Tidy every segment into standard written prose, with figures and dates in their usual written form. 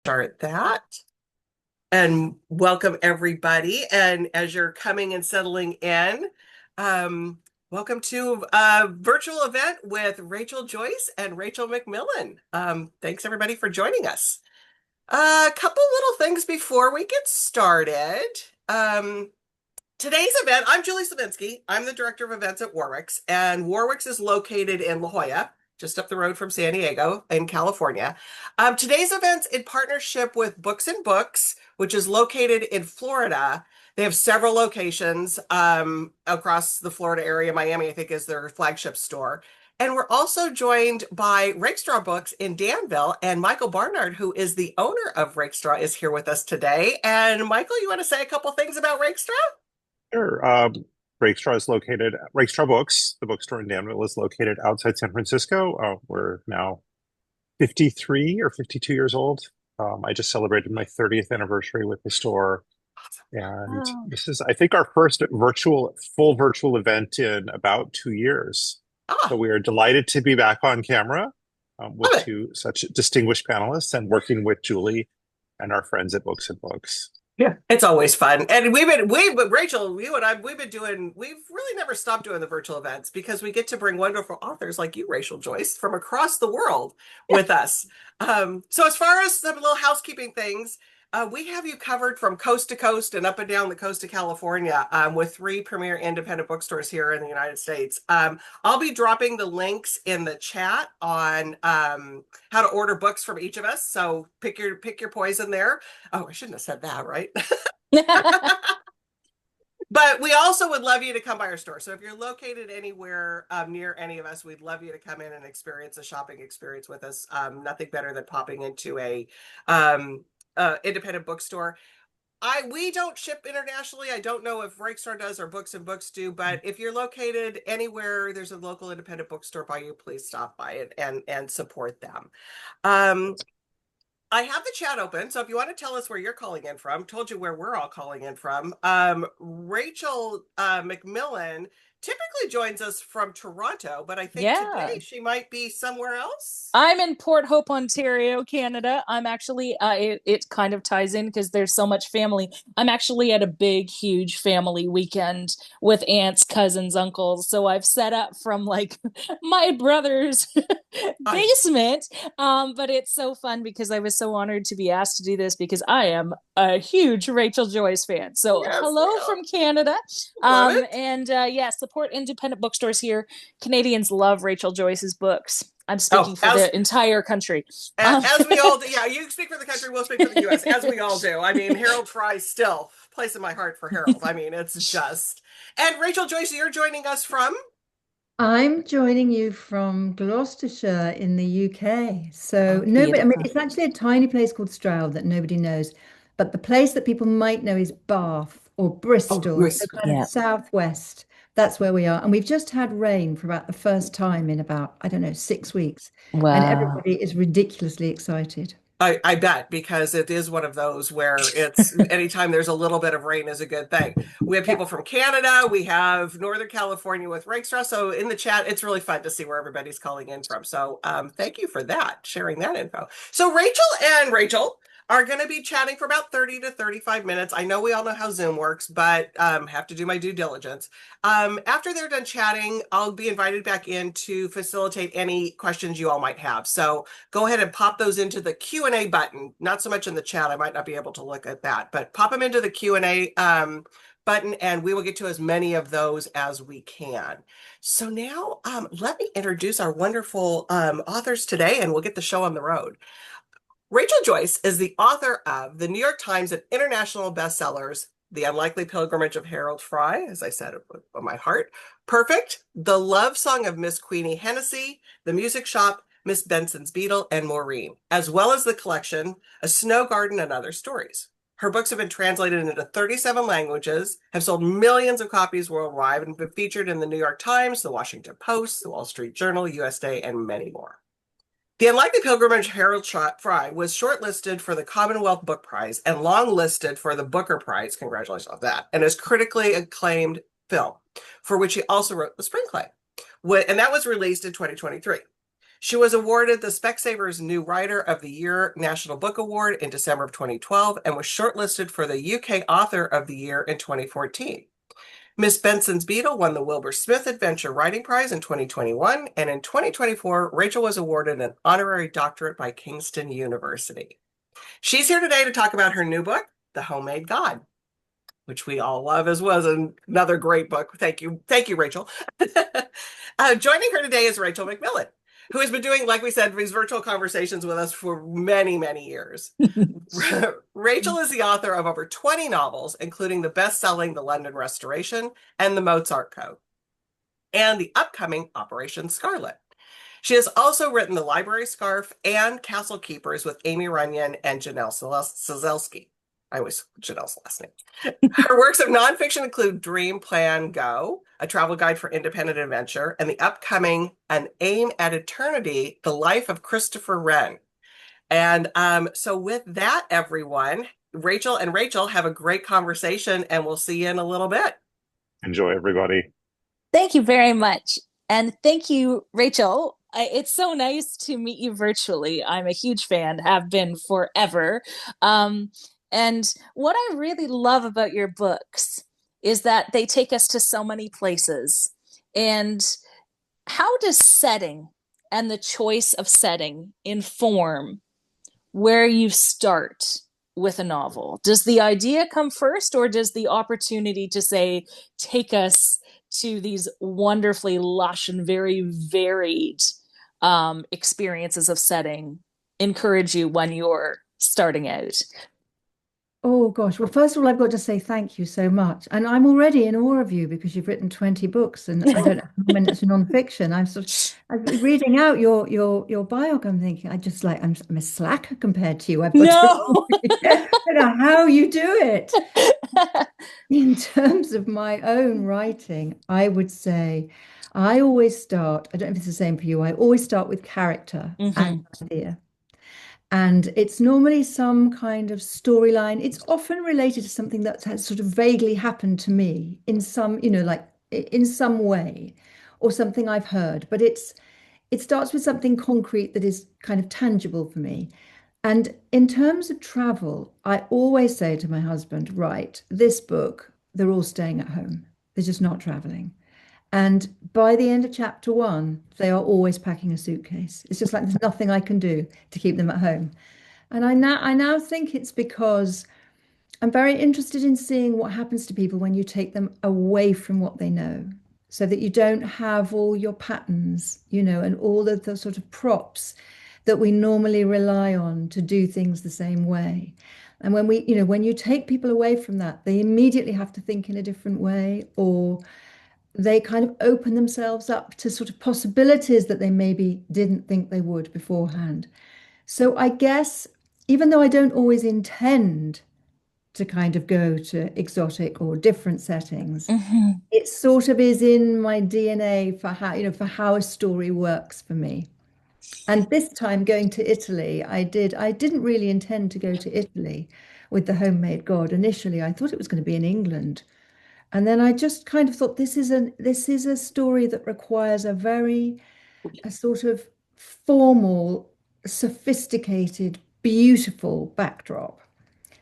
Start that. And welcome everybody. And as you're coming and settling in, um, welcome to a virtual event with Rachel Joyce and Rachel McMillan. Thanks everybody for joining us. A couple little things before we get started. Um, Today's event, I'm Julie Slavinsky. I'm the director of events at Warwick's, and Warwick's is located in La Jolla, just up the road from San Diego in California. Today's event's in partnership with Books and Books, which is located in Florida. They have several locations across the Florida area. Miami, I think, is their flagship store. And we're also joined by Rakestraw Books in Danville, and Michael Barnard, who is the owner of Rakestraw, is here with us today. And Michael, you want to say a couple things about Rakestraw? Sure. Rakestraw Books, the bookstore in Danville, is located outside San Francisco. We're now 53 or 52 years old. I just celebrated my 30th anniversary with the store. And Oh. this is, I think, our first full virtual event in about 2 years. So Ah, we are delighted to be back on camera with love it. two such distinguished panelists and working with Julie and our friends at Books and Books. Yeah. It's always fun. And Rachel, you and I, we've really never stopped doing the virtual events because we get to bring wonderful authors like you, Rachel Joyce, from across the world with us. So as far as some little housekeeping things, we have you covered from coast to coast and up and down the coast of California with three premier independent bookstores here in the United States. I'll be dropping the links in the chat on how to order books from each of us. So pick your poison there. Oh, I shouldn't have said that, right? But we also would love you to come by our store. So if you're located anywhere near any of us, we'd love you to come in and experience a shopping experience with us. Nothing better than popping into a independent bookstore. We don't ship internationally. I don't know if Rakestar does or Books and Books do, but if you're located anywhere, there's a local independent bookstore by you, please stop by it and support them. Um, I have the chat open, so if you want to tell us where you're calling in from, told you where we're all calling in from. Rachel McMillan typically joins us from Toronto, but I think Yeah. today she might be somewhere else. I'm in Port Hope, Ontario, Canada. I'm actually, it kind of ties in because there's so much family. I'm actually at a big, huge family weekend with aunts, cousins, uncles. So I've set up from like my brother's I basement. But it's so fun because I was so honored to be asked to do this because I am a huge Rachel Joyce fan. So Yes, hello from Canada. love it. Yeah, support independent bookstores here. Canadians love Rachel Joyce's books. I'm Oh, speaking for the entire country. as we all do. Yeah, you speak for the country, we'll speak for the US, as we all do. I mean, Harold Fry still place in my heart for Harold. I mean, it's just. And Rachel Joyce, you're joining us from. I'm joining you from Gloucestershire in the UK. So Oh, nobody, I mean, beautiful. it's actually a tiny place called Stroud that nobody knows. But the place that people might know is Bath or Oh, Bristol. So Bruce. kind of Yeah. southwest. That's where we are. And we've just had rain for about the first time in about, I don't know, 6 weeks. And Wow. everybody is ridiculously excited. I bet because it is one of those where it's anytime there's a little bit of rain is a good thing. We have Yeah. people from Canada, we have Northern California with Rakestraw. So in the chat, it's really fun to see where everybody's calling in from. So thank you for that, sharing that info. So Rachel are going to be chatting for about 30 to 35 minutes. I know we all know how Zoom works, but have to do my due diligence. After they're done chatting, I'll be invited back in to facilitate any questions you all might have. So go ahead and pop those into the Q&A button. Not so much in the chat. I might not be able to look at that, but pop them into the Q&A button and we will get to as many of those as we can. So now let me introduce our wonderful authors today and we'll get the show on the road. Rachel Joyce is the author of the New York Times and international bestsellers, The Unlikely Pilgrimage of Harold Fry, as I said, with my heart, Perfect, The Love Song of Miss Queenie Hennessy, The Music Shop, Miss Benson's Beetle, and Maureen, as well as the collection, A Snow Garden and Other Stories. Her books have been translated into 37 languages, have sold millions of copies worldwide, and been featured in the New York Times, the Washington Post, the Wall Street Journal, USA, and many more. The Unlikely Pilgrimage of Harold Fry was shortlisted for the Commonwealth Book Prize and long-listed for the Booker Prize, congratulations on that, and is critically acclaimed film, for which he also wrote the screenplay. And that was released in 2023. She was awarded the Specsavers New Writer of the Year National Book Award in December of 2012 and was shortlisted for the UK Author of the Year in 2014. Miss Benson's Beetle won the Wilbur Smith Adventure Writing Prize in 2021, and in 2024, Rachel was awarded an honorary doctorate by Kingston University. She's here today to talk about her new book, The Homemade God, which we all love as well as another great book. Thank you, Rachel. Joining her today is Rachel McMillan, who has been doing, like we said, these virtual conversations with us for many, many years. Rachel is the author of over 20 novels, including the best-selling The London Restoration and The Mozart Code, and the upcoming Operation Scarlet. She has also written The Library Scarf and Castle Keepers with Amy Runyon and Janelle Sazelski. I always Janelle's last name. Her works of nonfiction include Dream, Plan, Go, a travel guide for independent adventure, and the upcoming An Aim at Eternity, The Life of Christopher Wren. And so with that, everyone, Rachel and Rachel have a great conversation, and we'll see you in a little bit. Enjoy, everybody. Thank you very much. And thank you, Rachel. It's so nice to meet you virtually. I'm a huge fan, have been forever. And what I really love about your books is that they take us to so many places. And how does setting and the choice of setting inform where you start with a novel? Does the idea come first, or does the opportunity to say, take us to these wonderfully lush and very varied experiences of setting encourage you when you're starting out? Oh gosh. Well, first of all, I've got to say thank you so much. And I'm already in awe of you because you've written 20 books and I don't know how many it's nonfiction. I'm reading out your bio. I'm thinking, I'm a slacker compared to you. I've got No. I don't know how you do it. In terms of my own writing, I would say I always start, I don't know if it's the same for you, I always start with character and idea. And it's normally some kind of storyline. It's often related to something that has sort of vaguely happened to me in some, like in some way, or something I've heard. But it starts with something concrete that is kind of tangible for me. And in terms of travel, I always say to my husband, right, this book, they're all staying at home. They're just not traveling. And by the end of chapter 1, they are always packing a suitcase. It's just like there's nothing I can do to keep them at home. And I now think it's because I'm very interested in seeing what happens to people when you take them away from what they know, so that you don't have all your patterns, and all of the sort of props that we normally rely on to do things the same way. And when you take people away from that, they immediately have to think in a different way, or they kind of open themselves up to sort of possibilities that they maybe didn't think they would beforehand. So I guess, even though I don't always intend to kind of go to exotic or different settings, it sort of is in my DNA for how a story works for me. And this time going to Italy, I didn't really intend to go to Italy with The Homemade God. Initially, I thought it was going to be in England. And then I just kind of thought this is a story that requires a sort of formal, sophisticated, beautiful backdrop.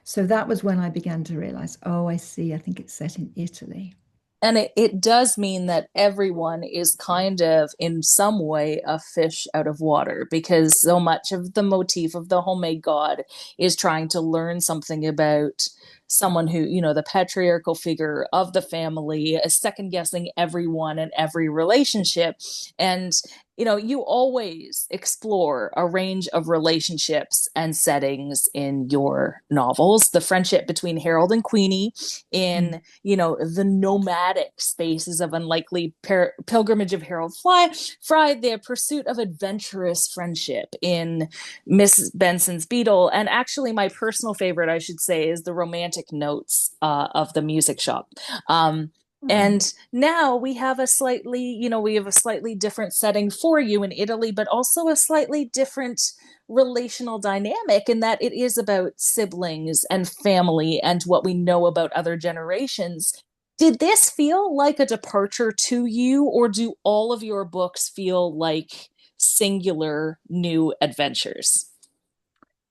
So that was when I began to realize, oh, I see, I think it's set in Italy. And it does mean that everyone is kind of in some way a fish out of water, because so much of the motif of the homemade god is trying to learn something about someone who, the patriarchal figure of the family, is second guessing everyone and every relationship. And you always explore a range of relationships and settings in your novels. The friendship between Harold and Queenie in, the nomadic spaces of Unlikely Pilgrimage of Harold Fry, the pursuit of adventurous friendship in Miss Benson's Beetle. And actually, my personal favorite, I should say, is the romantic notes of the music shop. And now we have a slightly different setting for you in Italy, but also a slightly different relational dynamic, in that it is about siblings and family and what we know about other generations. Did this feel like a departure to you, or do all of your books feel like singular new adventures?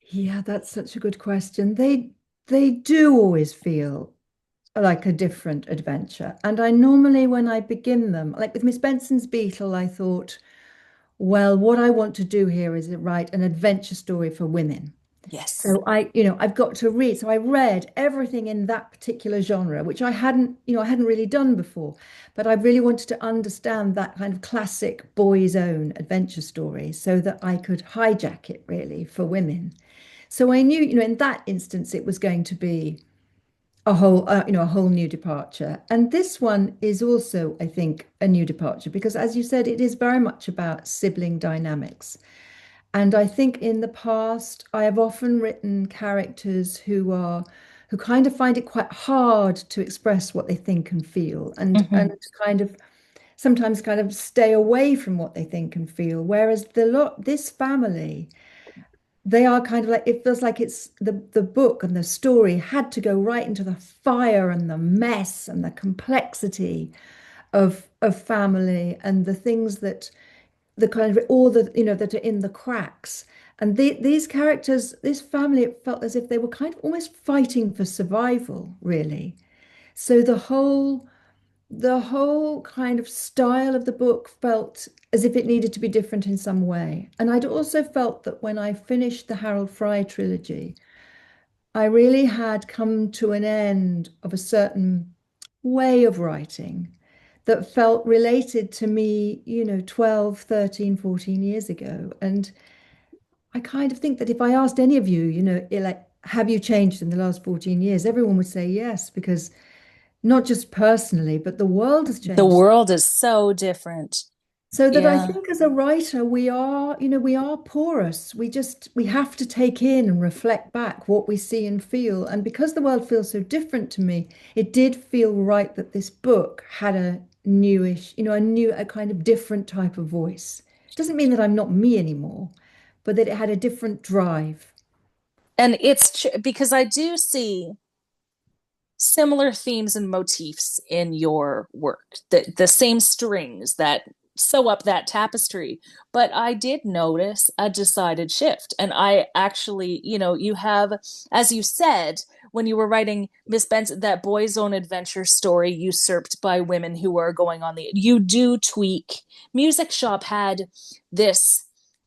Yeah, that's such a good question. They do always feel like a different adventure. And I normally, when I begin them, like with Miss Benson's Beetle, I thought, well, what I want to do here is write an adventure story for women. Yes. So I've got to read. So I read everything in that particular genre, which I hadn't really done before. But I really wanted to understand that kind of classic boys' own adventure story so that I could hijack it really for women. So I knew, in that instance, it was going to be a whole new departure. And this one is also, I think, a new departure because, as you said, it is very much about sibling dynamics. And I think in the past, I have often written characters who kind of find it quite hard to express what they think and feel, and Hmm. kind of sometimes kind of stay away from what they think and feel. Whereas this family, they are kind of like it feels like it's the book and the story had to go right into the fire and the mess and the complexity of family and the things that the kind of all the that are in the cracks. And these characters, this family, it felt as if they were kind of almost fighting for survival, really. So the whole kind of style of the book felt as if it needed to be different in some way. And I'd also felt that when I finished the Harold Fry trilogy, I really had come to an end of a certain way of writing that felt related to me, 12, 13, 14 years ago. And I kind of think that if I asked any of you, like, have you changed in the last 14 years? Everyone would say yes, because not just personally, but the world has The changed. world is so different. So that I Yeah. think as a writer, we are porous. We have to take in and reflect back what we see and feel. And because the world feels so different to me, it did feel right that this book had a newish, a kind of different type of voice. It doesn't mean that I'm not me anymore, but that it had a different drive. And because I do see similar themes and motifs in your work, the same strings that sew up that tapestry. But I did notice a decided shift. And I actually, you have, as you said, when you were writing Miss Benson, that boys' own adventure story usurped by women who are going on you do tweak. Music Shop had this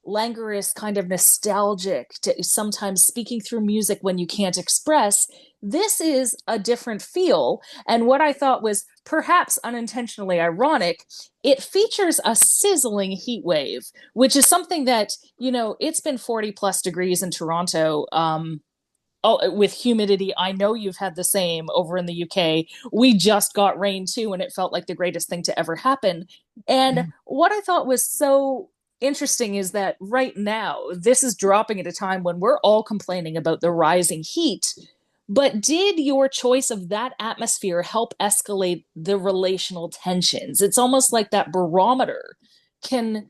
languorous kind of nostalgic to sometimes speaking through music when you can't express. This is a different feel. And what I thought was perhaps unintentionally ironic, it features a sizzling heat wave, which is something that, it's been 40 plus degrees in Toronto. Oh, with humidity, I know you've had the same over in the UK. We just got rain too, and it felt like the greatest thing to ever happen. And what I thought was so interesting is that right now, this is dropping at a time when we're all complaining about the rising heat. But did your choice of that atmosphere help escalate the relational tensions? It's almost like that barometer can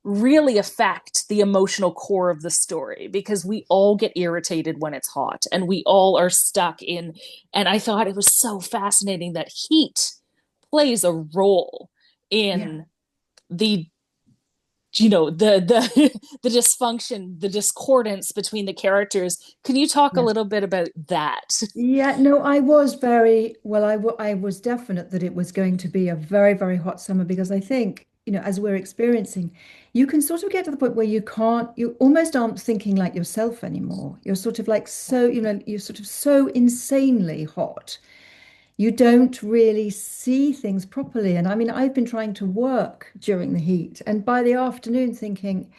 really affect the emotional core of the story because we all get irritated when it's hot and we all are stuck in. And I thought it was so fascinating that heat plays a role Yeah. in the the the dysfunction, the discordance between the characters. Can you talk a Yeah. little bit about that? Yeah, no, I was very well. I was definite that it was going to be a very, very hot summer because I think, as we're experiencing, you can sort of get to the point where you almost aren't thinking like yourself anymore. You're sort of like so, you're sort of so insanely hot. You don't really see things properly. And I mean, I've been trying to work during the heat, and by the afternoon thinking,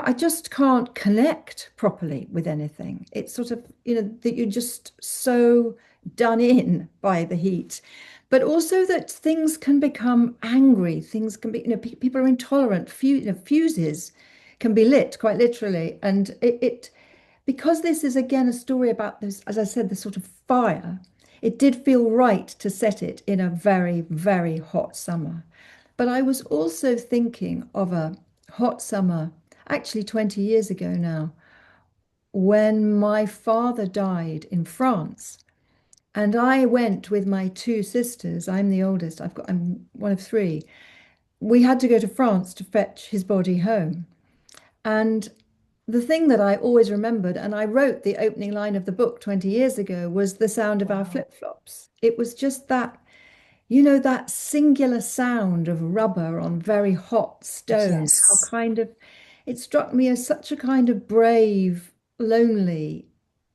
I just can't connect properly with anything. It's sort of, that you're just so done in by the heat, but also that things can become angry. Things can be, people are intolerant. Fuses can be lit quite literally. And because this is again a story about this, as I said, the sort of fire, it did feel right to set it in a very, very hot summer. But I was also thinking of a hot summer, actually 20 years ago now, when my father died in France. And I went with my two sisters. I'm the oldest. I'm one of three. We had to go to France to fetch his body home. And the thing that I always remembered, and I wrote the opening line of the book 20 years ago, was the sound of our Wow. flip-flops. It was just that, you know, that singular sound of rubber on very hot stone, how Yes. kind of, it struck me as such a kind of brave, lonely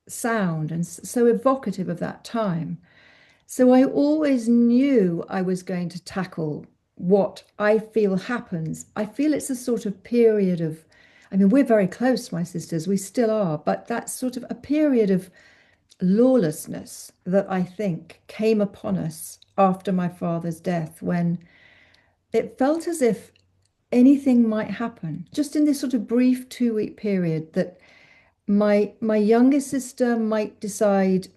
sound and so evocative of that time. So I always knew I was going to tackle what I feel happens. I feel it's a sort of period of, I mean, we're very close, my sisters, we still are, but that's sort of a period of lawlessness that I think came upon us after my father's death when it felt as if anything might happen, just in this sort of brief 2 week period that my youngest sister might decide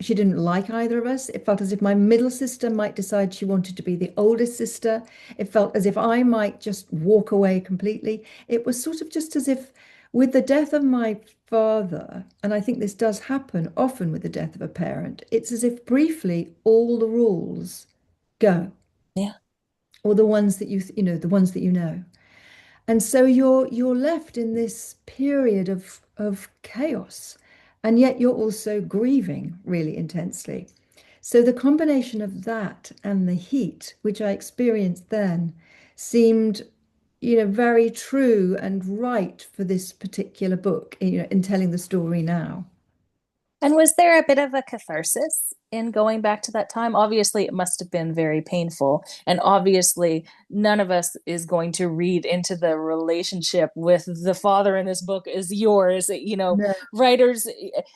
she didn't like either of us. It felt as if my middle sister might decide she wanted to be the oldest sister. It felt as if I might just walk away completely. It was sort of just as if, with the death of my father, and I think this does happen often with the death of a parent, it's as if briefly all the rules go, Yeah. or the ones that you know, the ones that you know. And so you're left in this period of chaos, and yet you're also grieving really intensely. So the combination of that and the heat, which I experienced then, seemed, you know, very true and right for this particular book, you know, in telling the story now. And was there a bit of a catharsis in going back to that time? Obviously, it must have been very painful. And obviously, none of us is going to read into the relationship with the father in this book as yours. You know, No, writers,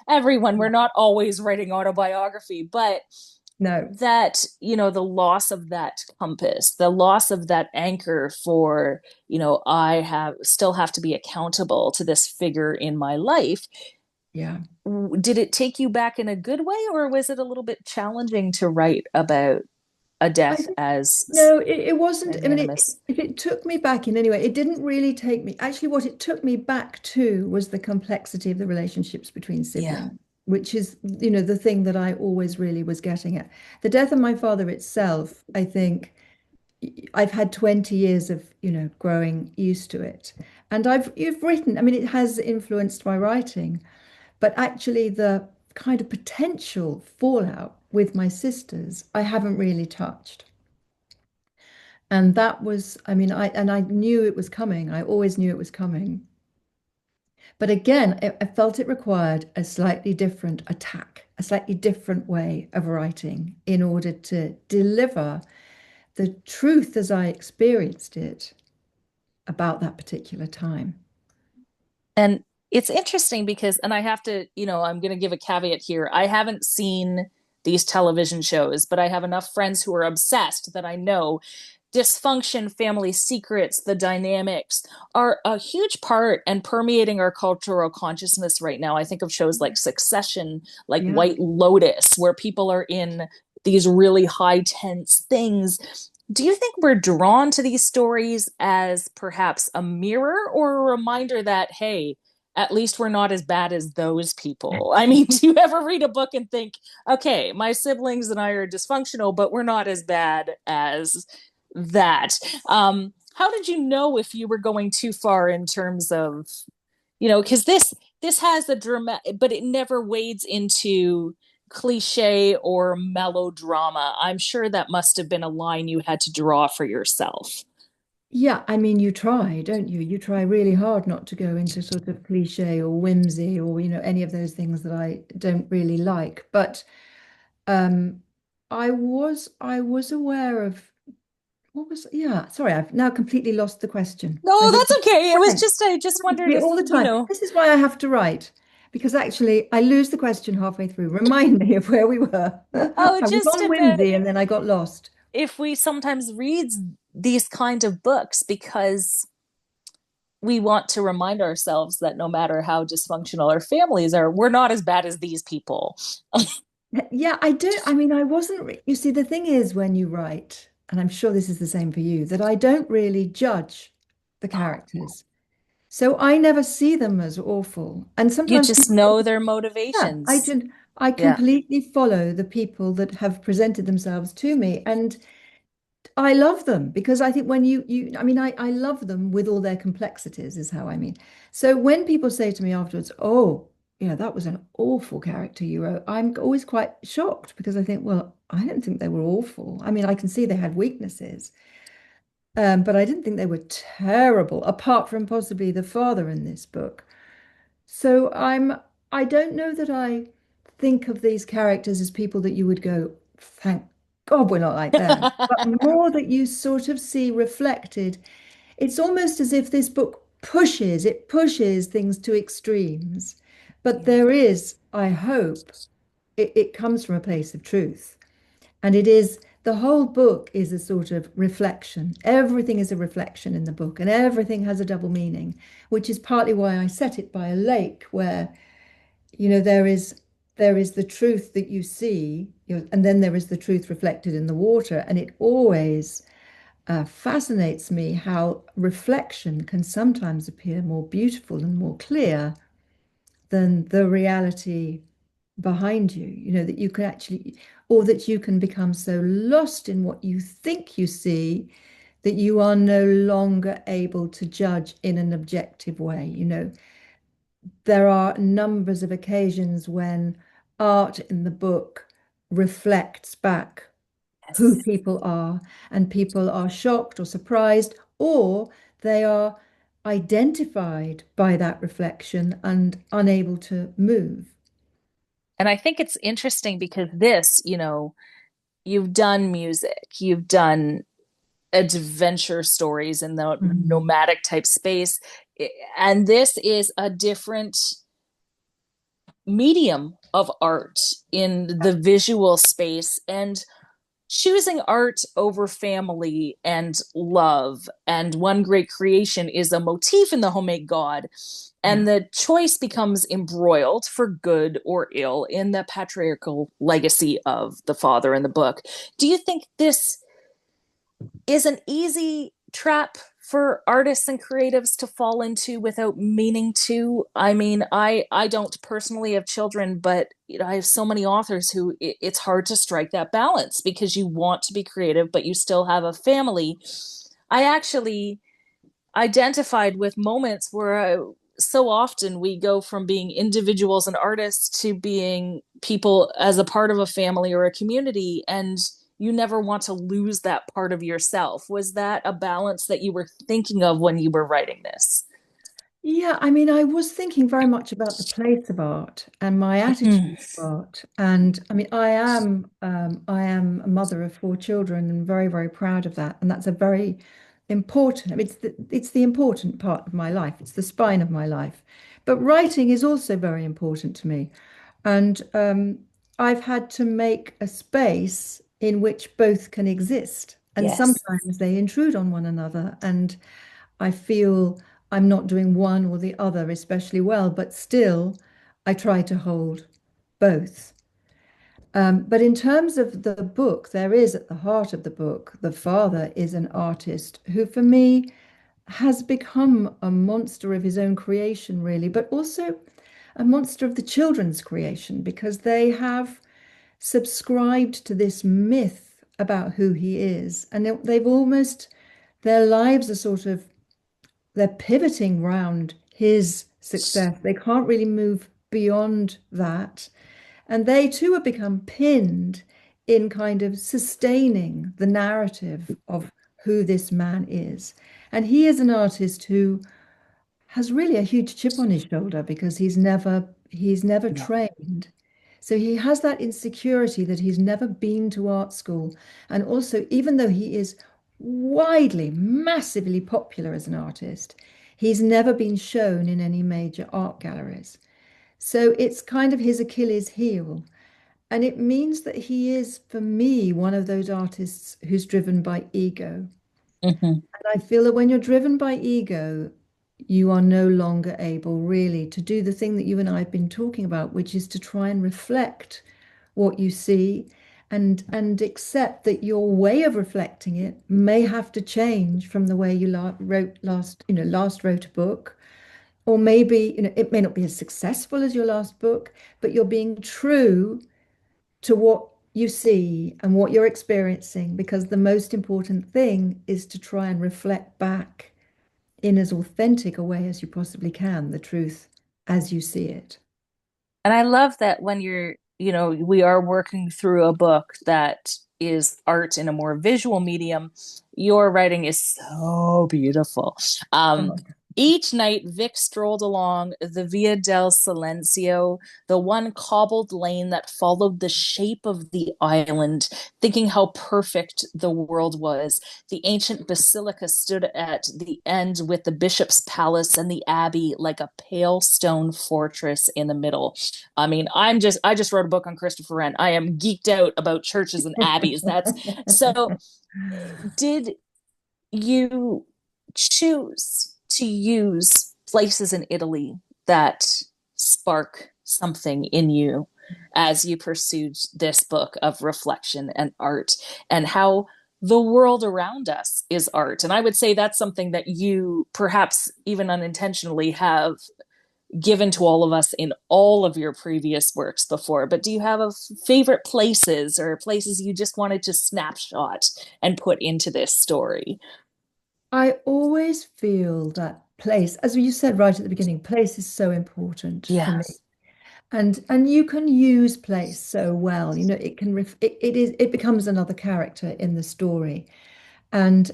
everyone, we're not always writing autobiography, but no. that, you know, the loss of that compass, the loss of that anchor for, you know, I have still have to be accountable to this figure in my life. Yeah. Did it take you back in a good way, or was it a little bit challenging to write about a I death think as no, it wasn't. I mean, magnanimous? if it took me back in any way, it didn't really take me. Actually, what it took me back to was the complexity of the relationships between Yeah. siblings, which is, you know, the thing that I always really was getting at. The death of my father itself, I think I've had 20 years of, you know, growing used to it. And you've written, I mean, it has influenced my writing, but actually the kind of potential fallout with my sisters, I haven't really touched. And that was, I mean, I knew it was coming. I always knew it was coming. But again, I felt it required a slightly different attack, a slightly different way of writing in order to deliver the truth as I experienced it about that particular time. And it's interesting because, and I have to, you know, I'm going to give a caveat here. I haven't seen these television shows, but I have enough friends who are obsessed that I know dysfunction, family secrets, the dynamics are a huge part and permeating our cultural consciousness right now. I think of shows like Succession, like Yeah. White Lotus, where people are in these really high tense things. Do you think we're drawn to these stories as perhaps a mirror or a reminder that, hey, at least we're not as bad as those people? I mean, do you ever read a book and think, okay, my siblings and I are dysfunctional, but we're not as bad as that? How did you know if you were going too far in terms of, you know, because this has a drama, but it never wades into cliche or melodrama. I'm sure that must have been a line you had to draw for yourself. Yeah, I mean, you try, don't you? You try really hard not to go into sort of cliche or whimsy or, you know, any of those things that I don't really like. But um, I was aware of what was, yeah, sorry, I've now completely lost the question. I No, just, that's okay. It was right, just, I just happens to wondered me if, all the you time. know, This is why I have to write, because actually I lose the question halfway through. Remind me of where we were. oh, I was just on about whimsy and then I got lost. if we sometimes read these kind of books because we want to remind ourselves that no matter how dysfunctional our families are, we're not as bad as these people. Yeah, I do. I mean, I wasn't, you see, the thing is when you write, and I'm sure this is the same for you, that I don't really judge the characters. So I never see them as awful. And You sometimes just people, know their yeah, motivations. I Yeah. completely follow the people that have presented themselves to me. And I love them because I think when I mean, I love them with all their complexities, is how I mean. So when people say to me afterwards, oh, that was an awful character you wrote, I'm always quite shocked because I think, well, I don't think they were awful. I mean, I can see they had weaknesses, but I didn't think they were terrible, apart from possibly the father in this book. So I don't know that I think of these characters as people that you would go, thank God we're not like them, but more that you sort of see reflected. It's almost as if this book pushes things to extremes, but Yes. there is, I hope, it comes from a place of truth. And it is, the whole book is a sort of reflection. Everything is a reflection in the book, and everything has a double meaning, which is partly why I set it by a lake where, there is the truth that you see, and then there is the truth reflected in the water. And it always fascinates me how reflection can sometimes appear more beautiful and more clear than the reality behind you, that you can actually, or that you can become so lost in what you think you see that you are no longer able to judge in an objective way. There are numbers of occasions when art in the book reflects back who Yes. people are, and people are shocked or surprised, or they are identified by that reflection and unable to move. And I think it's interesting because this, you've done music, you've done adventure stories in the Mhm. nomadic type space, and this is a different medium of art in the visual space. And choosing art over family and love and one great creation is a motif in the homemade god, Yeah. and the choice becomes embroiled for good or ill in the patriarchal legacy of the father in the book. Do you think this is an easy trap for artists and creatives to fall into without meaning to? I mean, I don't personally have children, but I have so many authors who it's hard to strike that balance because you want to be creative, but you still have a family. I actually identified with moments where so often we go from being individuals and artists to being people as a part of a family or a community, and you never want to lose that part of yourself. Was that a balance that you were thinking of when you were writing this? Yeah, I mean, I was thinking very much about the place of art and my Mm-hmm. attitude to art. And I mean, I am a mother of four children and very, very proud of that. And that's a very important, I mean, it's the important part of my life. It's the spine of my life. But writing is also very important to me. And I've had to make a space in which both can exist. And Yes. sometimes they intrude on one another. And I feel I'm not doing one or the other especially well, but still I try to hold both. But in terms of the book, there is at the heart of the book, the father is an artist who, for me, has become a monster of his own creation, really, but also a monster of the children's creation because they have subscribed to this myth about who he is. And they've almost, their lives are sort of, they're pivoting round his success. They can't really move beyond that. And they too have become pinned in kind of sustaining the narrative of who this man is. And he is an artist who has really a huge chip on his shoulder because he's never Yeah. trained. So he has that insecurity that he's never been to art school. And also, even though he is widely, massively popular as an artist, he's never been shown in any major art galleries. So it's kind of his Achilles heel. And it means that he is, for me, one of those artists who's driven by ego. Mm-hmm. And I feel that when you're driven by ego, you are no longer able really to do the thing that you and I have been talking about, which is to try and reflect what you see and accept that your way of reflecting it may have to change from the way you last wrote a book, or maybe it may not be as successful as your last book, but you're being true to what you see and what you're experiencing, because the most important thing is to try and reflect back in as authentic a way as you possibly can, the truth as you see it. And I love that when we are working through a book that is art in a more visual medium, your writing is so beautiful. Um, Oh, each night, Vic strolled along the Via del Silencio, the one cobbled lane that followed the shape of the island, thinking how perfect the world was. The ancient basilica stood at the end with the bishop's palace and the abbey like a pale stone fortress in the middle. I mean, I just wrote a book on Christopher Wren. I am geeked out about churches and abbeys. That's so. Did you choose to use places in Italy that spark something in you as you pursued this book of reflection and art and how the world around us is art? And I would say that's something that you perhaps even unintentionally have given to all of us in all of your previous works before. But do you have a favorite places or places you just wanted to snapshot and put into this story? I always feel that place, as you said right at the beginning, place is so important for me. Yes. And you can use place so well. You know, it becomes another character in the story. And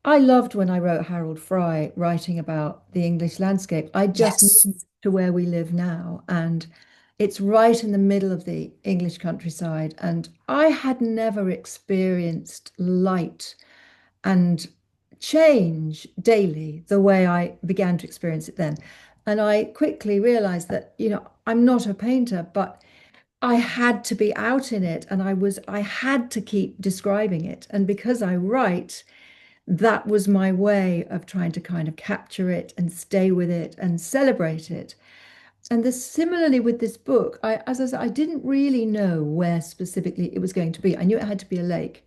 I loved when I wrote Harold Fry writing about the English landscape. I just Yes. moved to where we live now, and it's right in the middle of the English countryside. And I had never experienced light and change daily the way I began to experience it then. And I quickly realized that, I'm not a painter, but I had to be out in it and I had to keep describing it. And because I write, that was my way of trying to kind of capture it and stay with it and celebrate it. And similarly with this book, as I said, I didn't really know where specifically it was going to be. I knew it had to be a lake.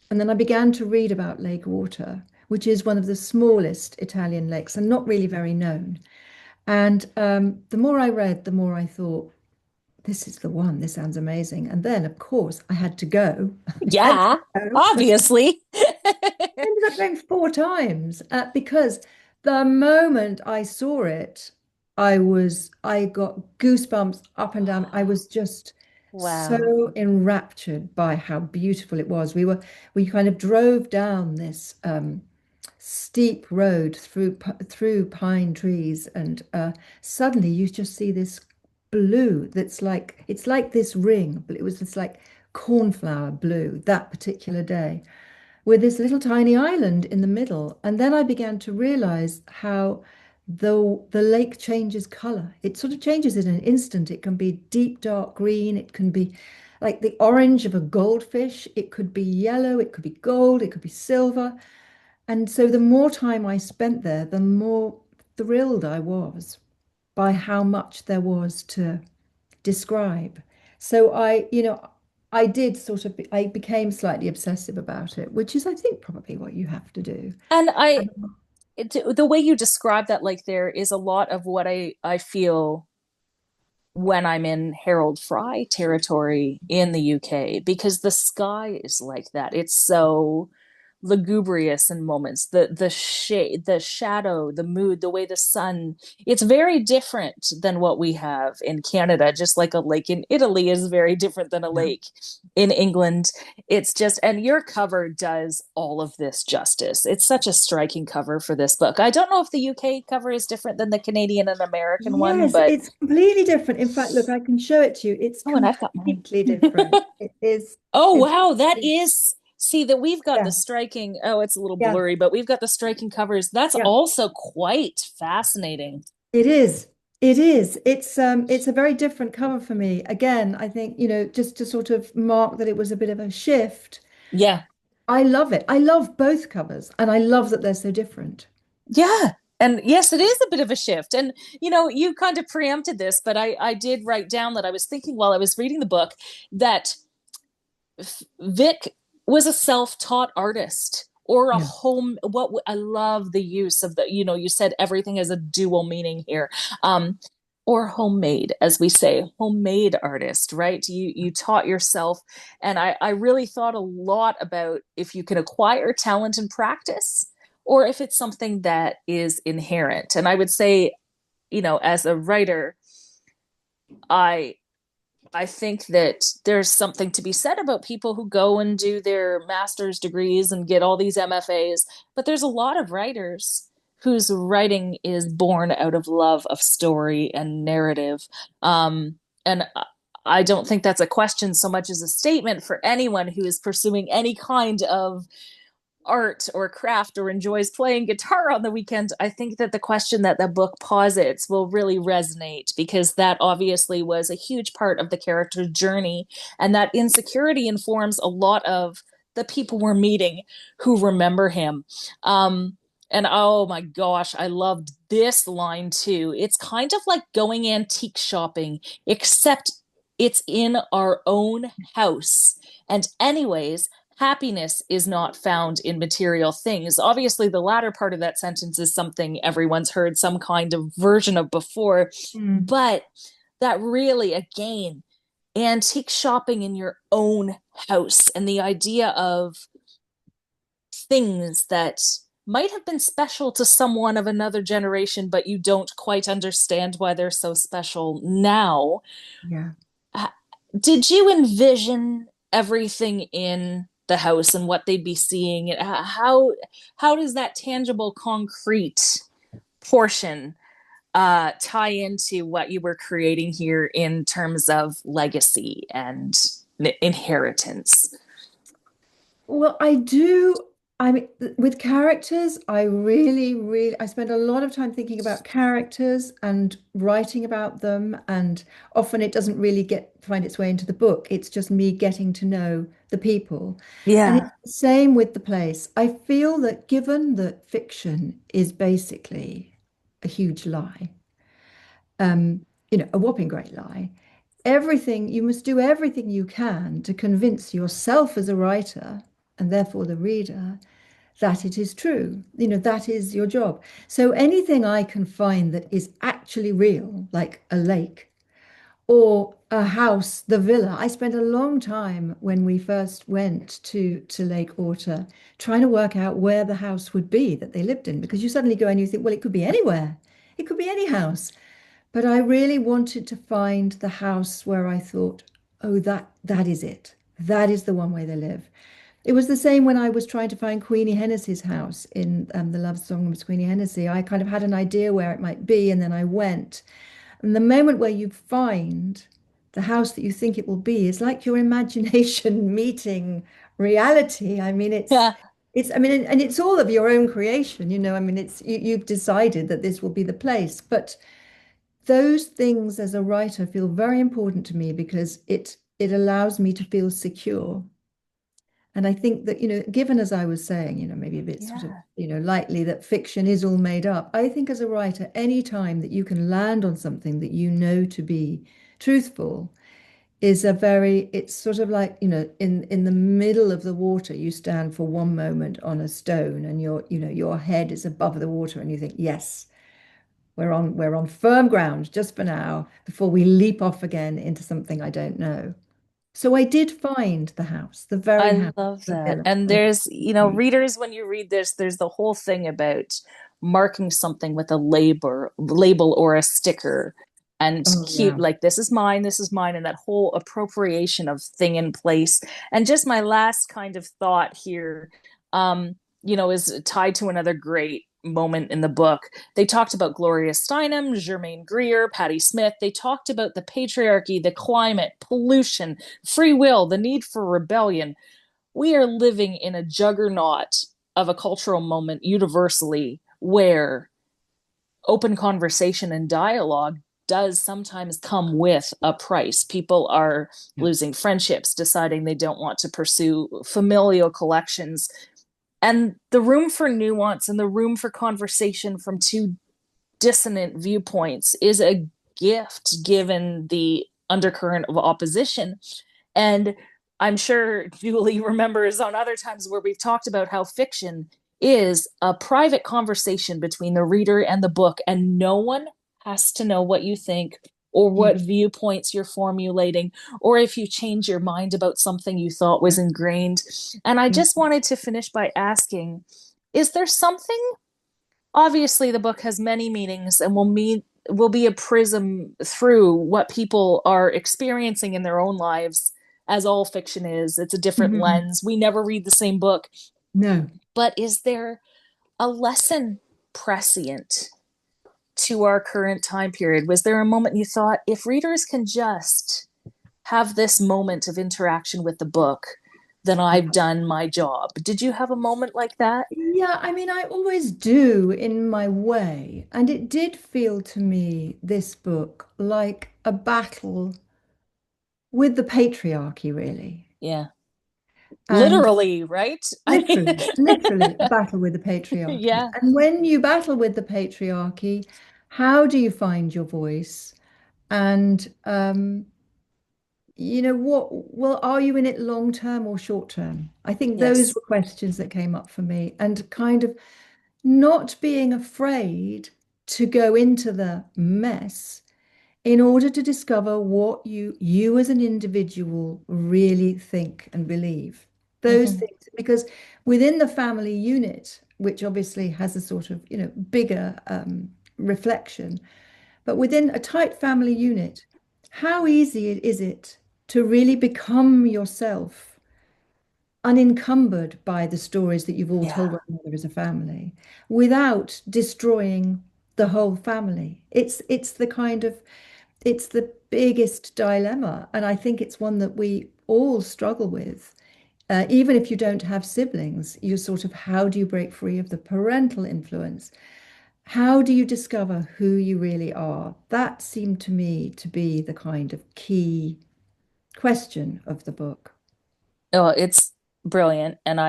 And then I began to read about Lake Water, which is one of the smallest Italian lakes and not really very known. And the more I read, the more I thought, this is the one. This sounds amazing. And then, of course, I had to go. I had to Yeah, go. obviously. Ended up going 4 times because the moment I saw it, I got goosebumps up and down. I was just Wow. so enraptured by how beautiful it was. We kind of drove down this steep road through pine trees, and suddenly you just see this blue that's like it's like this ring, but it was just like cornflower blue that particular day with this little tiny island in the middle. And then I began to realize how the lake changes color. It sort of changes in an instant. It can be deep dark green, it can be like the orange of a goldfish, it could be yellow, it could be gold, it could be silver. And so the more time I spent there, the more thrilled I was by how much there was to describe. So I did I became slightly obsessive about it, which is, I think, probably what you have to do. And Um, the way you describe that, like there is a lot of what I feel when I'm in Harold Fry territory in the UK because the sky is like that. It's so lugubrious in moments. The shade, the shadow, the mood, the way the sun, it's very different than what we have in Canada, just like a lake in Italy is very different than a yeah. lake in England. It's just, and your cover does all of this justice. It's such a striking cover for this book. I don't know if the UK cover is different than the Canadian and American one, Yes, but it's completely different. In fact, look, I can show it to you. It's oh, and I've got mine. completely different. It is, Oh, it's, wow. That is, see that we've got the yeah, striking, oh, it's a little yeah, blurry, but we've got the striking covers. That's yeah. also quite fascinating. It is. It is. It's a very different cover for me. Again, I think, just to sort of mark that it was a bit of a shift. Yeah. I love it. I love both covers, and I love that they're so different. Yeah. And yes, it is a bit of a shift. And, you kind of preempted this, but I did write down that I was thinking while I was reading the book that Vic was a self-taught artist or a Yeah. home I love the use of the you said everything has a dual meaning here. um or homemade, as we say, homemade artist, right? You taught yourself. And I really thought a lot about if you can acquire talent and practice, or if it's something that is inherent. And I would say, as a writer, I I think that there's something to be said about people who go and do their master's degrees and get all these MFAs, but there's a lot of writers whose writing is born out of love of story and narrative. And I don't think that's a question so much as a statement for anyone who is pursuing any kind of art or craft or enjoys playing guitar on the weekend. I think that the question that the book posits will really resonate, because that obviously was a huge part of the character's journey. And that insecurity informs a lot of the people we're meeting who remember him. And oh my gosh, I loved this line too. It's kind of like going antique shopping, except it's in our own house. And, anyways, happiness is not found in material things. Obviously, the latter part of that sentence is something everyone's heard some kind of version of before, but that really, again, antique shopping in your own house, and the idea of things that might have been special to someone of another generation, but you don't quite understand why they're so special now. Yeah. Did you envision everything in the house and what they'd be seeing? How does that tangible, concrete portion tie into what you were creating here in terms of legacy and inheritance? Well, I do. I mean, with characters, I really, I spend a lot of time thinking about characters and writing about them. And often it doesn't really find its way into the book. It's just me getting to know the people. And it's Yeah. the same with the place. I feel that given that fiction is basically a huge lie, a whopping great lie, you must do everything you can to convince yourself as a writer, and therefore the reader, that it is true. That is your job. So anything I can find that is actually real, like a lake or a house, the villa. I spent a long time when we first went to Lake Orta trying to work out where the house would be that they lived in, because you suddenly go and you think, well, it could be anywhere. It could be any house. But I really wanted to find the house where I thought, oh, that is it. That is the one where they live. It was the same when I was trying to find Queenie Hennessy's house in The Love Song of Miss Queenie Hennessy. I kind of had an idea where it might be, and then I went. And the moment where you find the house that you think it will be is like your imagination meeting reality. I mean, Yeah. I mean, and it's all of your own creation, I mean, you've decided that this will be the place, but those things as a writer feel very important to me because it allows me to feel secure. And I think that, given as I was saying, maybe a bit sort of, lightly, that fiction is all made up. I think as a writer, any time that you can land on something that you know to be truthful it's sort of like, in the middle of the water, you stand for one moment on a stone and your head is above the water and you think, yes, we're on firm ground just for now before we leap off again into something I don't know. So I did find the house, the very I house, love the that. villa. And there's, readers, when you read this, there's the whole thing about marking something with a label or a sticker, and Oh keep yeah. like, this is mine, and that whole appropriation of thing in place. And just my last kind of thought here, is tied to another great moment in the book. They talked about Gloria Steinem, Germaine Greer, Patti Smith. They talked about the patriarchy, the climate, pollution, free will, the need for rebellion. We are living in a juggernaut of a cultural moment universally where open conversation and dialogue does sometimes come with a price. People are losing friendships, deciding they don't want to pursue familial collections. And the room for nuance and the room for conversation from two dissonant viewpoints is a gift given the undercurrent of opposition. And I'm sure Julie remembers on other times where we've talked about how fiction is a private conversation between the reader and the book, and no one has to know what you think or Yeah. what viewpoints you're formulating, or if you change your mind about something you thought was ingrained. And I Yeah. just wanted to finish by asking, is there something, obviously the book has many meanings and will be a prism through what people are experiencing in their own lives, as all fiction is. It's a different Mhm. lens. We never read the same book. No. But is there a lesson prescient to our current time period? Was there a moment you thought, if readers can just have this moment of interaction with the book, then I've done my job? Did you have a moment like that? Yeah, I mean, I always do in my way. And it did feel to me, this book, like a battle with the patriarchy, really. Yeah. And Literally, right? I literally, literally a mean, battle with the patriarchy. yeah, And when you battle with the patriarchy, how do you find your voice? And well, are you in it long term or short term? I think those yes. were questions that came up for me, and kind of not being afraid to go into the mess in order to discover what you as an individual really think and believe. Those Hmm. things, because within the family unit, which obviously has a sort of, bigger reflection, but within a tight family unit, how easy is it to really become yourself, unencumbered by the stories that you've all Yeah. told one another as a family, without destroying the whole family? It's the biggest dilemma, and I think it's one that we all struggle with. Even if you don't have siblings, you sort of, how do you break free of the parental influence? How do you discover who you really are? That seemed to me to be the kind of key question of the book. Oh, it's brilliant. And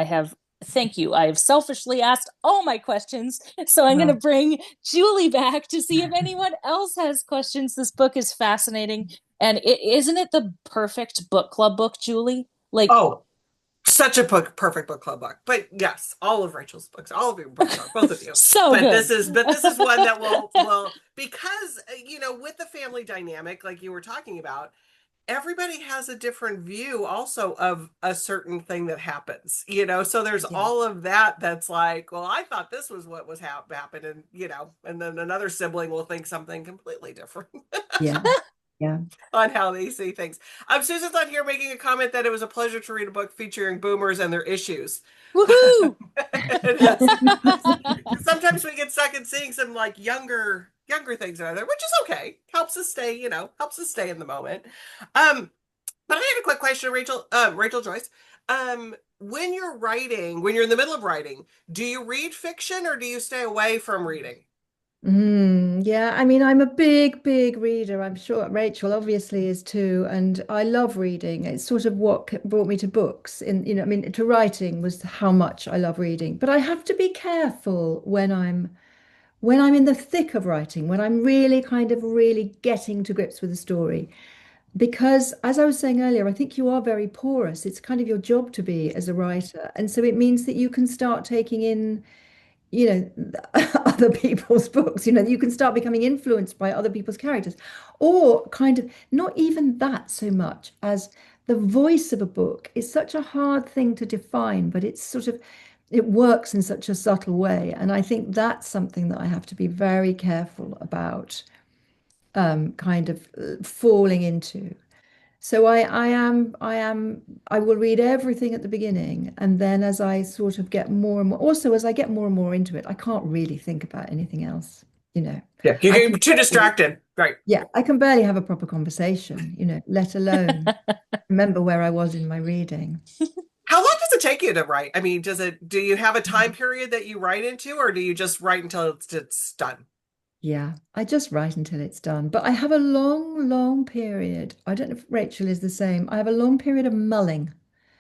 thank you. I have selfishly asked all my questions. So I'm going to Well, bring Julie back to see if anyone else has questions. This book is fascinating. And isn't it the perfect book club book, Julie? Like, Oh, such a perfect book club book. But yes, all of Rachel's books, all of your books are, both of you. so But good. this is one that will because with the family dynamic, like you were talking about, everybody has a different view also of a certain thing that happens. So there's Yeah, all of that that's like, well, I thought this was what was happening, and then another sibling will think something completely different yeah, yeah. on how they see things. Susan's on here making a comment that it was a pleasure to read a book featuring boomers and their issues. Woohoo! It is. Sometimes we get stuck in seeing some like younger things out there, which is okay. Helps us stay in the moment. But I had a quick question, Rachel Joyce. When you're in the middle of writing, do you read fiction or do you stay away from reading? Yeah, I mean, I'm a big, big reader. I'm sure Rachel obviously is too, and I love reading. It's sort of what brought me to books. I mean, to writing was how much I love reading. But I have to be careful when I'm in the thick of writing, when I'm really kind of really getting to grips with the story. Because as I was saying earlier, I think you are very porous. It's kind of your job to be as a writer. And so it means that you can start taking in, other people's books. You can start becoming influenced by other people's characters, or kind of not even that so much as the voice of a book is such a hard thing to define, but it works in such a subtle way. And I think that's something that I have to be very careful about, kind of falling into. So I will read everything at the beginning, and then as I sort of get more and more, also as I get more and more into it, I can't really think about anything else, you know. Yeah, you I get can too barely, distracted. Right. yeah, I can barely have a proper conversation, let alone remember where I was in my reading. How long does it take you to write? I mean, do you have a time period that you write into, or do you just write until it's done? Yeah, I just write until it's done. But I have a long, long period. I don't know if Rachel is the same. I have a long period of mulling,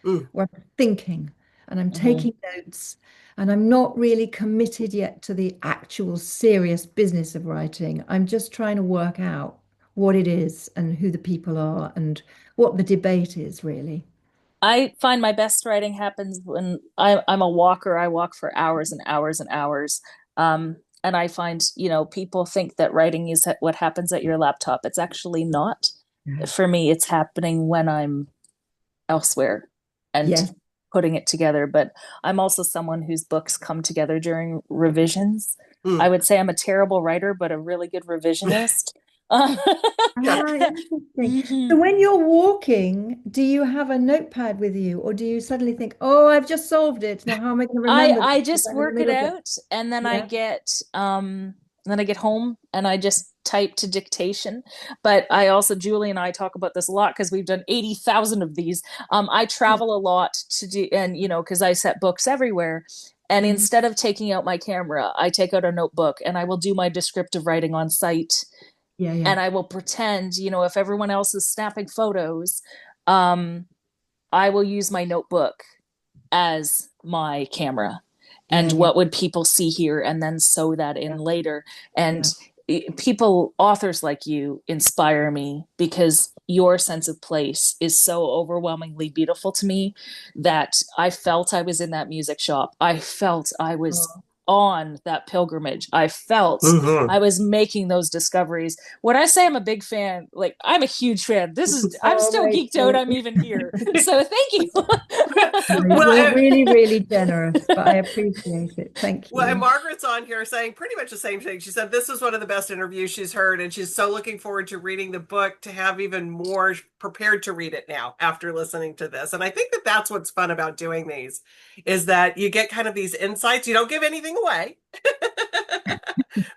Mm. where I'm thinking and I'm Mhm. taking notes, and I'm not really committed yet to the actual serious business of writing. I'm just trying to work out what it is and who the people are and what the debate is, really. I find my best writing happens when I'm a walker. I walk for hours and hours and hours. And I find, people think that writing is what happens at your laptop. It's actually not. Yeah. For me, it's happening when I'm elsewhere and Yes. putting it together. But I'm also someone whose books come together during revisions. I Mm. would say I'm a terrible writer, but a really good revisionist. Yeah. Ah, interesting. So Mhm. when you're walking, do you have a notepad with you, or do you suddenly think, "Oh, I've just solved it. Now how am I going to I remember this I if just I'm in the work it middle of it?" out, and Yeah. then I get home and I just type to dictation. But I also, Julie and I talk about this a lot because we've done 80,000 of these. I travel a lot to do, and because I set books everywhere. And Mhm. instead of taking out my camera, I take out a notebook and I will do my descriptive writing on site. Yeah, yeah. And I will pretend, if everyone else is snapping photos, um, I will use my notebook as my camera. Yeah, And yeah. what would people see here, and then sew that in Yeah. later. And Yeah. people, authors like you, inspire me because your sense of place is so overwhelmingly beautiful to me that I felt I was in that music shop. I felt I was Oh, on that pilgrimage. I felt Hmm. I was making those discoveries. When I say I'm a big fan, like, I'm a huge fan. I'm oh, still geeked out. Rachel. I'm even here. So thank you. No, Well, you're really, really generous, but I appreciate it. Thank well, and you. Margaret's on here saying pretty much the same thing. She said this is one of the best interviews she's heard, and she's so looking forward to reading the book to have even more prepared to read it now after listening to this. And I think that that's what's fun about doing these, is that you get kind of these insights. You don't give anything away,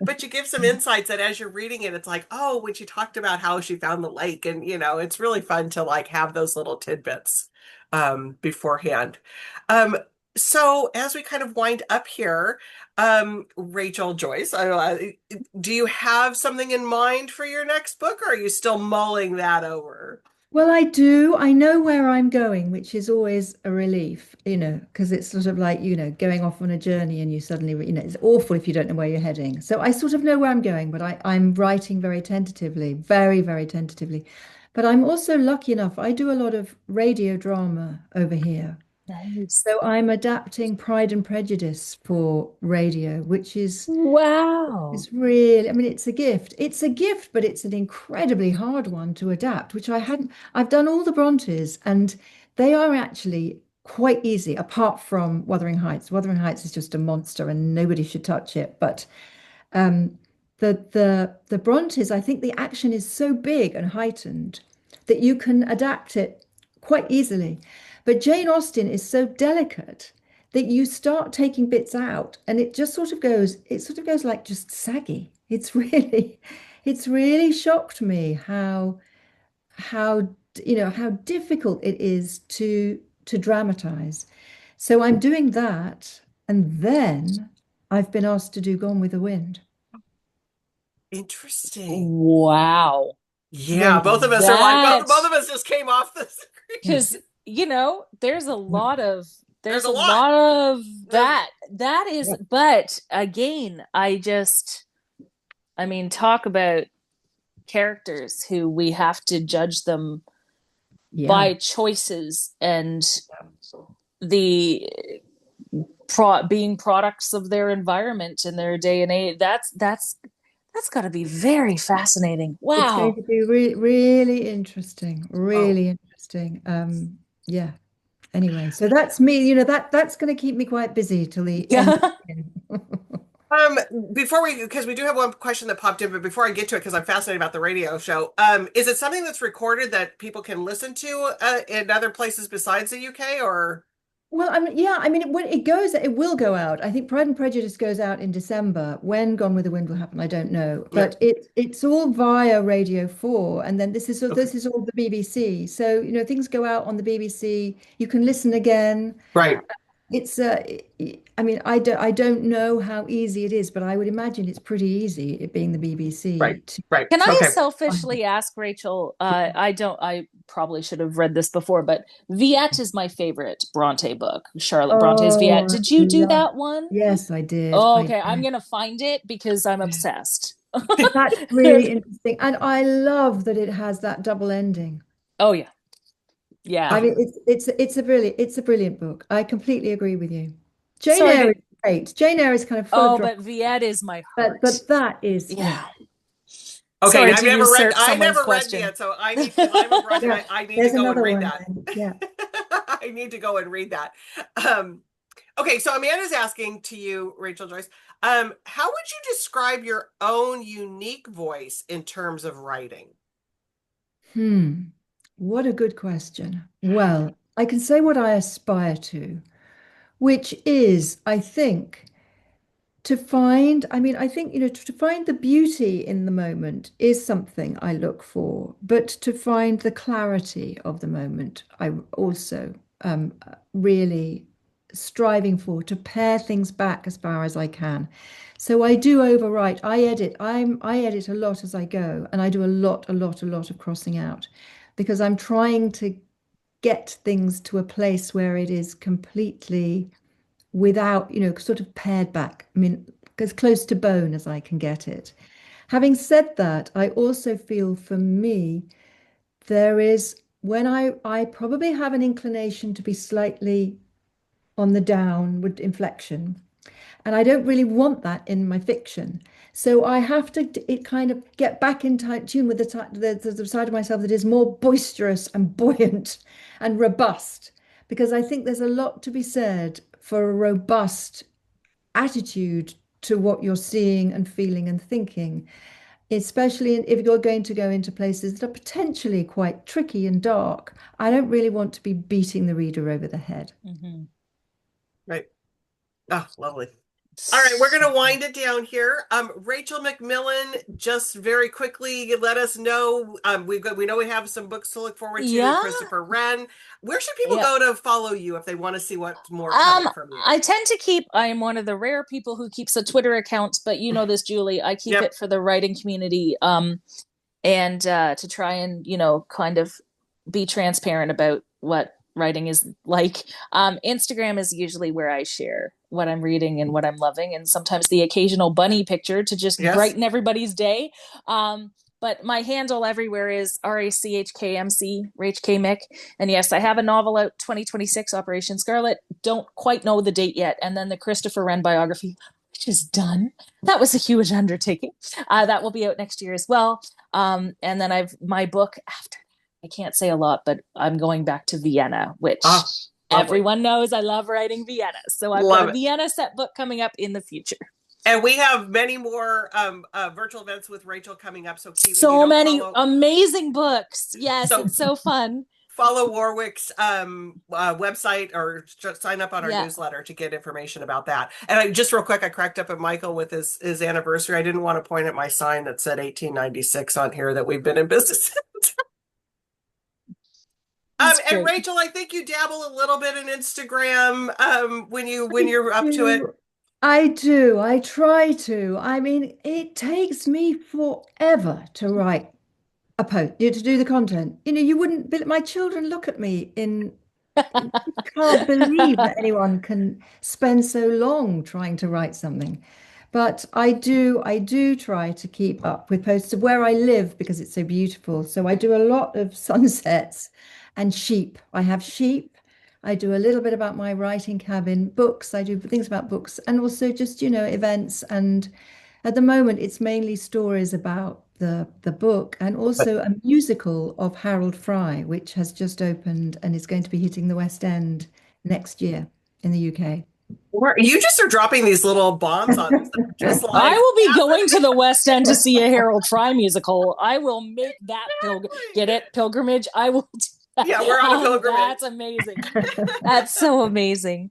but you give some insights that as you're reading it, it's like, oh, when she talked about how she found the lake, and it's really fun to like have those little tidbits beforehand. Um, so as we kind of wind up here, Rachel, Joyce, do you have something in mind for your next book, or are you still mulling that over? Well, I do. I know where I'm going, which is always a relief, because it's sort of like, going off on a journey and you suddenly, it's awful if you don't know where you're heading. So I sort of know where I'm going, but I'm writing very tentatively, very, very tentatively. But I'm also lucky enough, I do a lot of radio drama over here. Nice. So I'm adapting Pride and Prejudice for radio, which is Wow. it's really, I mean, it's a gift. It's a gift, but it's an incredibly hard one to adapt, which I hadn't. I've done all the Brontes, and they are actually quite easy, apart from Wuthering Heights. Wuthering Heights is just a monster, and nobody should touch it. But um, the Brontes, I think the action is so big and heightened that you can adapt it quite easily. But Jane Austen is so delicate that you start taking bits out and it sort of goes like just saggy. It's really shocked me how difficult it is to dramatize. So I'm doing that, and then I've been asked to do Gone with the Wind. Interesting. Wow. Yeah, both of us are like That, both of us just came off the screen. because, there's a lot of, There's there's a a lot. lot of There's that is, Yeah. but again, I mean, talk about characters who we have to judge them Yeah. by choices and the being products of their environment in their day and age. That's got to be very fascinating. It's going Wow. to be really interesting, oh. really interesting. Yeah. Anyway, so that's me. That's going to keep me quite busy till the end of Yeah. the year. Um, because we do have one question that popped in, but before I get to it, because I'm fascinated about the radio show, is it something that's recorded that people can listen to in other places besides the UK, or? Well, yeah, I mean, when it will go out. I think Pride and Prejudice goes out in December. When Gone with the Wind will happen, I don't know. Yeah. But it's all via Radio 4, and then this is all Okay. this is all the BBC. So, things go out on the BBC. You can listen again. Right. It's I mean, I don't know how easy it is, but I would imagine it's pretty easy, it being the Right. BBC to Right. Can I Okay. find it. selfishly ask Rachel? I probably should have read this before, but Viet is my favorite Bronte book. Charlotte Bronte's Viet. Oh, Did you do love. that one? Yes, I did. Oh, I okay. I'm did. gonna find it because I'm obsessed. That's really interesting. And I love that it has that double ending. Oh yeah. Yeah. I mean, it's a brilliant book. I completely agree with you. Jane Sorry Eyre to is great. Jane Eyre is kind of full of Oh, drama, but Viet is my heart. but that is Yeah. Okay, Sorry I've to never read. usurp I someone's never read question. yet, so I need because I'm a brush. yeah. I need to There's go and another read one that. then. Yeah. I need to go and read that. Um, okay, so Amanda's asking to you, Rachel Joyce, how would you describe your own unique voice in terms of writing? What a good question. Well, I can say what I aspire to, which is, I think, to find, I mean, I think, to find the beauty in the moment is something I look for, but to find the clarity of the moment, I also really striving for, to pare things back as far as I can. So I do overwrite. I edit. I edit a lot as I go, and I do a lot of crossing out because I'm trying to get things to a place where it is completely without, sort of pared back. I mean, as close to bone as I can get it. Having said that, I also feel for me, there is when I probably have an inclination to be slightly on the downward inflection. And I don't really want that in my fiction. So I have to it kind of get back in tune with the side of myself that is more boisterous and buoyant and robust. Because I think there's a lot to be said for a robust attitude to what you're seeing and feeling and thinking, especially if you're going to go into places that are potentially quite tricky and dark. I don't really want to be beating the reader over the head. Mm-hmm. Right. Oh, lovely. All right, we're going to wind it down here. Rachel McMillan, just very quickly, let us know. We know we have some books to look forward to. Yeah. Christopher Wren. Where should people Yep. go to follow you if they want to see what's more coming from you? I tend to keep. I am one of the rare people who keeps a Twitter account, but you know this, Julie. I keep Yep. it for the writing community, and to try and kind of be transparent about what writing is like. Instagram is usually where I share what I'm reading and what I'm loving, and sometimes the occasional bunny picture to just Yes. brighten everybody's day. But my handle everywhere is RACHKMC, Rach K. Mick. And yes, I have a novel out, 2026, Operation Scarlet. Don't quite know the date yet. And then the Christopher Wren biography, which is done. That was a huge undertaking. That will be out next year as well. And then I've my book after. I can't say a lot, but I'm going back to Vienna, which everyone knows I love writing Vienna. So I've got a Vienna set book coming up in the future. And we have many more virtual events with Rachel coming up. So keep so many amazing books. Yes, it's so fun. Follow Warwick's website or sign up on our newsletter to get information about that. And just real quick, I cracked up at Michael with his anniversary. I didn't want to point at my sign that said 1896 on here that we've been in business. And Rachel, I think you dabble a little bit in Instagram when you're up to it. I do. I try to. I mean, it takes me forever to write a post, to do the content. You wouldn't. My children look at me in. Can't believe that anyone can spend so long trying to write something. But I do try to keep up with posts of where I live because it's so beautiful. So I do a lot of sunsets and sheep. I have sheep. I do a little bit about my writing cabin, books. I do things about books and also just, events. And at the moment, it's mainly stories about the book and also a musical of Harold Fry, which has just opened and is going to be hitting the West End next year in the UK. You just are dropping these little bombs on us. Just like, I will be going to the West End to see a Harold Fry musical. I will make that pilgrimage. I will. Yeah, we're on a pilgrimage. That's amazing. That's so amazing.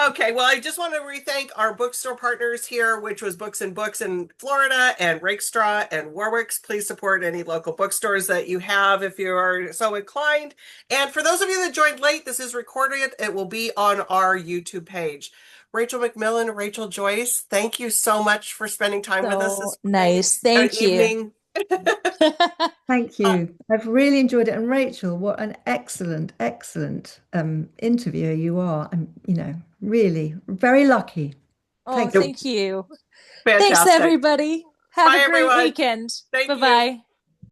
Okay, well, I just want to re-thank our bookstore partners here, which was Books and Books in Florida and Rakestraw and Warwick's. Please support any local bookstores that you have if you are so inclined. And for those of you that joined late, this is recorded. It will be on our YouTube page. Rachel McMillan, Rachel Joyce, thank you so much for spending time with us this nice. Thank you. Evening. Thank you. I've really enjoyed it. And Rachel, what an excellent, excellent interviewer you are. I'm, really very lucky. Thank you. Fantastic. Thanks, everybody. Have a great weekend. Bye-bye.